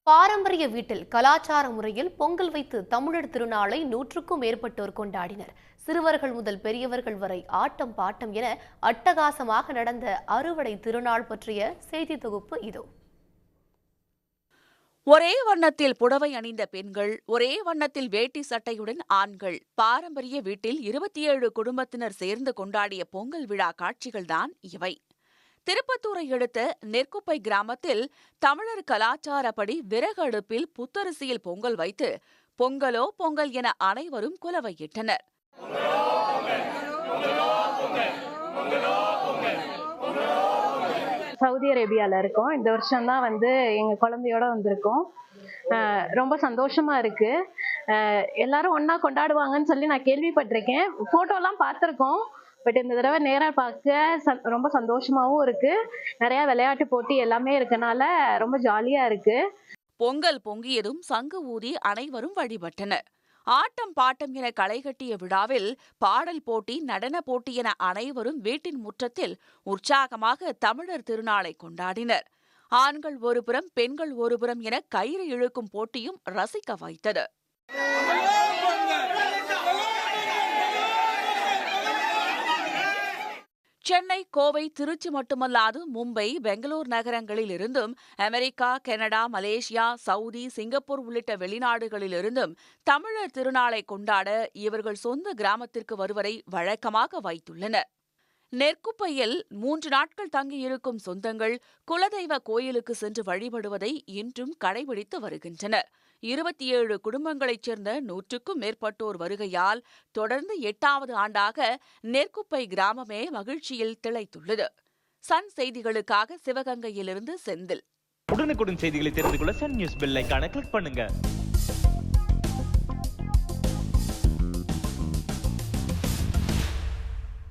பாரம்பரிய வீட்டில் கலாச்சார முறையில் பொங்கல் வைத்து தமிழர் திருநாளை 100க்கும் மேற்பட்டோர் கொண்டாடினர். சிறுவர்கள் முதல் பெரியவர்கள் வரை ஆட்டம் பாட்டம் என அட்டகாசமாக நடந்த அறுவடை திருநாள் பற்றிய செய்தி தொகுப்பு இதோ. ஒரே வண்ணத்தில் புடவை அணிந்த பெண்கள், ஒரே வண்ணத்தில் வேட்டி சட்டையுடன் ஆண்கள், பாரம்பரிய வீட்டில் 27 குடும்பத்தினர் சேர்ந்து கொண்டாடிய பொங்கல் விழா காட்சிகள்தான் இவை. திருப்பத்தூரை அடுத்த நெற்குப்பை கிராமத்தில் தமிழர் கலாச்சாரப்படி விறகு அடுப்பில் புத்தரிசியில் பொங்கல் வைத்து பொங்கலோ பொங்கல் என அனைவரும் குலவையிட்டனர். சவுதி அரேபியாவில் இருக்கோம். இந்த வருஷம் தான் எங்கள் குழந்தையோட வந்திருக்கோம். ரொம்ப சந்தோஷமா இருக்கு. எல்லாரும் ஒன்னா கொண்டாடுவாங்கன்னு சொல்லி நான் கேள்விப்பட்டிருக்கேன், போட்டோலாம் பார்த்துருக்கோம். பட் இந்த தடவை நேராக பார்க்க ரொம்ப சந்தோஷமாவும் இருக்கு. நிறைய விளையாட்டு போட்டி எல்லாமே இருக்கனால ரொம்ப ஜாலியா இருக்கு. பொங்கல் பொங்கியதும் சங்கு ஊதி அனைவரும் வழிபட்டனர். ஆட்டம் பாட்டம் என களைகட்டிய விழாவில் பாடல் போட்டி, நடன போட்டி என அனைவரும் வீட்டின் முற்றத்தில் உற்சாகமாக தமிழர் திருநாளை கொண்டாடினர். ஆண்கள் ஒருபுறம், பெண்கள் ஒருபுறம் என கயிறு இழுக்கும் போட்டியும் ரசிக்க வைத்தது. சென்னை, கோவை, திருச்சி மட்டுமல்லாது மும்பை, பெங்களூர் நகரங்களில் இருந்தும் America, Canada, Malaysia, Saudi, Singapore உள்ளிட்ட வெளிநாடுகளிலிருந்தும் தமிழர் திருநாளை கொண்டாட இவர்கள் சொந்த கிராமத்திற்கு வருவதை வழக்கமாக வைத்துள்ளனர். நெற்குப்பையில் 3 நாட்கள் தங்கியிருக்கும் சொந்தங்கள் குலதெய்வ கோயிலுக்கு சென்று வழிபடுவதை இன்றும் கடைபிடித்து வருகின்றனர். 27 குடும்பங்களைச் சேர்ந்த 100க்கும் மேற்பட்டோர் வருகையால் தொடர்ந்து 8வது ஆண்டாக நெற்குப்பை கிராமமே மகிழ்ச்சியில் திளைத்துள்ளது. சன் செய்திகளுக்காக சிவகங்கையிலிருந்து செந்தில். உடனுக்குடன் செய்திகளை தெரிந்து கொள்ள சன் நியூஸ் பெல் ஐகானை கிளிக் பண்ணுங்க.